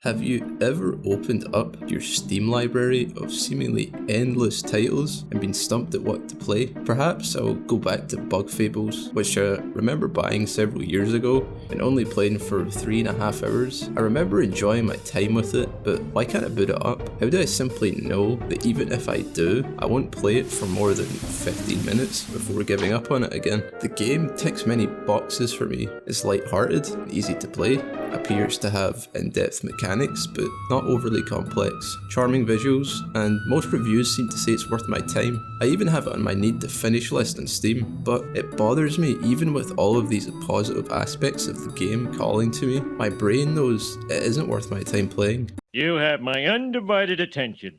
Have you ever opened up your Steam library of seemingly endless titles and been stumped at what to play? Perhaps I'll go back to Bug Fables, which I remember buying several years ago and only playing for 3.5 hours. I remember enjoying my time with it, but why can't I boot it up? How do I simply know that even if I do, I won't play it for more than 15 minutes before giving up on it again? The game ticks many boxes for me. It's light-hearted and easy to play, appears to have in-depth mechanics but not overly complex, charming visuals, and most reviews seem to say it's worth my time. I even have it on my need to finish list on Steam, but it bothers me even with all of these positive aspects of the game calling to me. My brain knows it isn't worth my time playing. You have my undivided attention.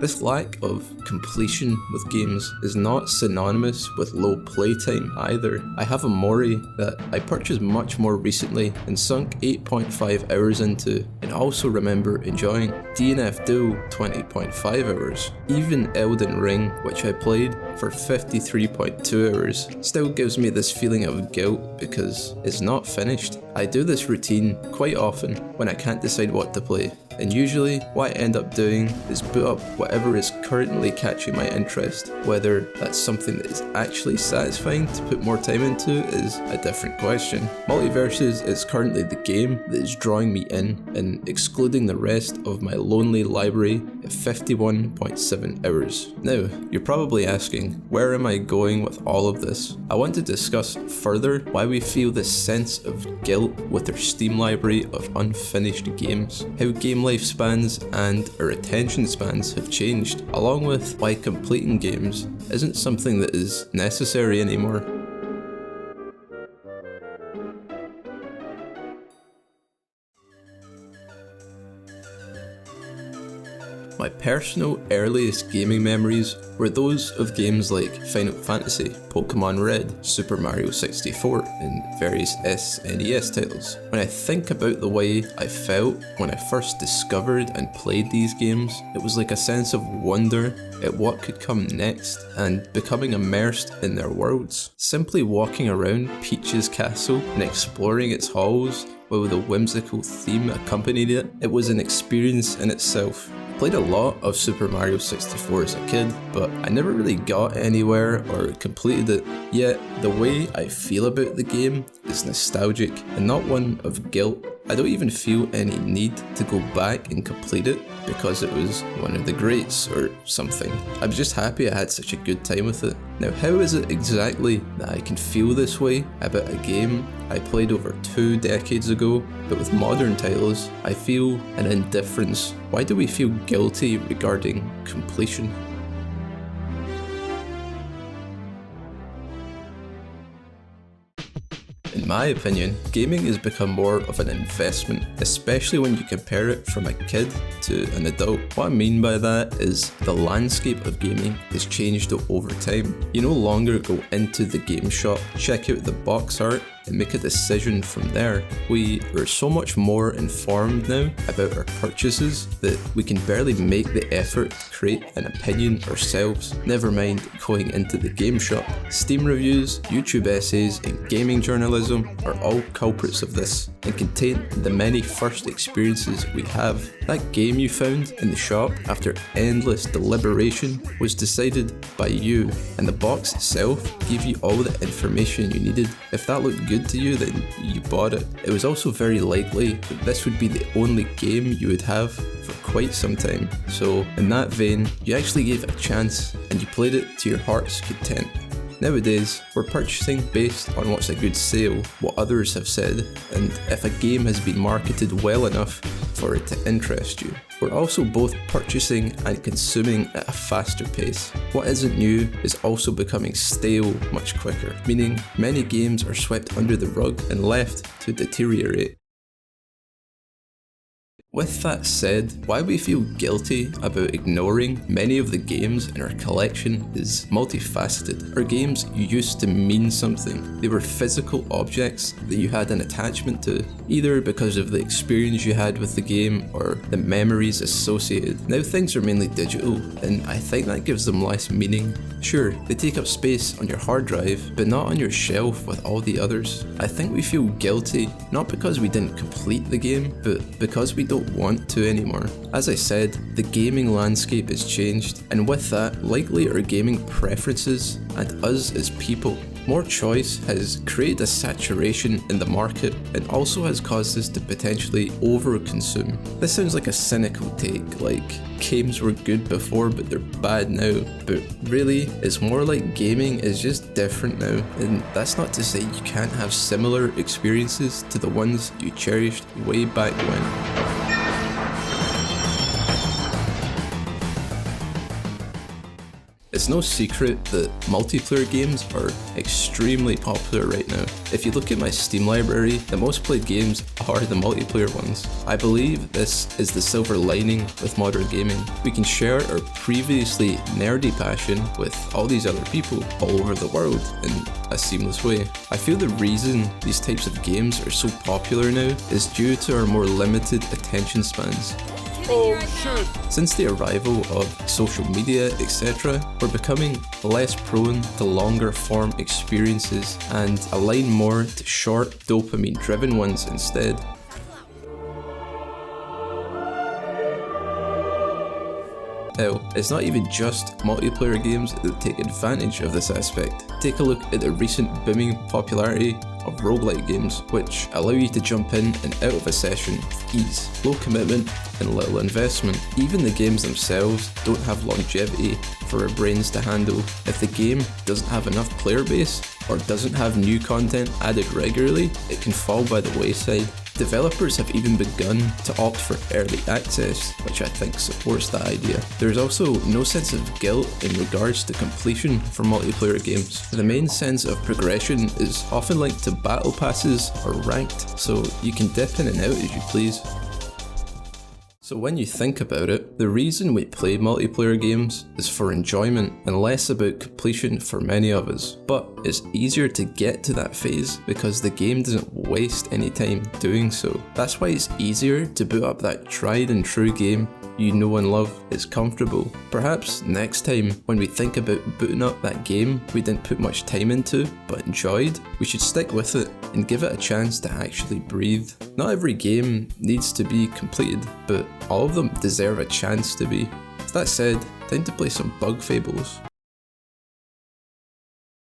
This lack of completion with games is not synonymous with low playtime either. I have a Mori that I purchased much more recently and sunk 8.5 hours into, and also remember enjoying. DNF Duel 20.5 hours. Even Elden Ring, which I played for 53.2 hours, still gives me this feeling of guilt because it's not finished. I do this routine quite often when I can't decide what to play, and usually what I end up doing is boot up whatever is currently catching my interest. Whether that's something that is actually satisfying to put more time into is a different question. Multiverses is currently the game that is drawing me in and excluding the rest of my lonely library at 51.7 hours. Now, you're probably asking, where am I going with all of this? I want to discuss further why we feel this sense of guilt with our Steam library of unfinished games, how game lifespans and our attention spans have changed, along with why completing games isn't something that is necessary anymore. My personal earliest gaming memories were those of games like Final Fantasy, Pokemon Red, Super Mario 64, and various SNES titles. When I think about the way I felt when I first discovered and played these games, it was like a sense of wonder at what could come next and becoming immersed in their worlds. Simply walking around Peach's castle and exploring its halls while the whimsical theme accompanied it, it was an experience in itself. I played a lot of Super Mario 64 as a kid, but I never really got anywhere or completed it. Yet, the way I feel about the game is nostalgic and not one of guilt. I don't even feel any need to go back and complete it because it was one of the greats or something. I'm just happy I had such a good time with it. Now, how is it exactly that I can feel this way about a game I played over 2 decades ago, but with modern titles, I feel an indifference? Why do we feel guilty regarding completion? In my opinion, gaming has become more of an investment, especially when you compare it from a kid to an adult. What I mean by that is the landscape of gaming has changed over time. You no longer go into the game shop, check out the box art, and make a decision from there. We are so much more informed now about our purchases that we can barely make the effort to create an opinion ourselves, never mind going into the game shop. Steam reviews, YouTube essays, and gaming journalism are all culprits of this and contain the many first experiences we have. That game you found in the shop after endless deliberation was decided by you, and the box itself gave you all the information you needed. If that looked good to you, then you bought it. It was also very likely that this would be the only game you would have for quite some time. So in that vein, you actually gave it a chance and you played it to your heart's content. Nowadays, we're purchasing based on what's a good sale, what others have said, and if a game has been marketed well enough for it to interest you. We're also both purchasing and consuming at a faster pace. What isn't new is also becoming stale much quicker, meaning many games are swept under the rug and left to deteriorate. With that said, why we feel guilty about ignoring many of the games in our collection is multifaceted. Our games used to mean something. They were physical objects that you had an attachment to, either because of the experience you had with the game or the memories associated. Now things are mainly digital, and I think that gives them less meaning. Sure, they take up space on your hard drive, but not on your shelf with all the others. I think we feel guilty, not because we didn't complete the game, but because we don't want to anymore. As I said, the gaming landscape has changed, and with that, likely our gaming preferences and us as people. More choice has created a saturation in the market and also has caused us to potentially over-consume. This sounds like a cynical take, like games were good before but they're bad now, but really it's more like gaming is just different now, and that's not to say you can't have similar experiences to the ones you cherished way back when. It's no secret that multiplayer games are extremely popular right now. If you look at my Steam library, the most played games are the multiplayer ones. I believe this is the silver lining with modern gaming. We can share our previously nerdy passion with all these other people all over the world in a seamless way. I feel the reason these types of games are so popular now is due to our more limited attention spans. Oh shit! Since the arrival of social media, etc., we're becoming less prone to longer form experiences and align more to short dopamine driven ones instead. Now, it's not even just multiplayer games that take advantage of this aspect. Take a look at the recent booming popularity of roguelike games, which allow you to jump in and out of a session with ease, low commitment and little investment. Even the games themselves don't have longevity for our brains to handle. If the game doesn't have enough player base or doesn't have new content added regularly, it can fall by the wayside. Developers have even begun to opt for early access, which I think supports that idea. There's also no sense of guilt in regards to completion for multiplayer games. The main sense of progression is often linked to battle passes or ranked, so you can dip in and out as you please. So when you think about it, the reason we play multiplayer games is for enjoyment and less about completion for many of us. But it's easier to get to that phase because the game doesn't waste any time doing so. That's why it's easier to boot up that tried and true game you know and love. It's comfortable. Perhaps next time when we think about booting up that game we didn't put much time into but enjoyed, we should stick with it and give it a chance to actually breathe. Not every game needs to be completed, but all of them deserve a chance to be. That said, time to play some Bug Fables.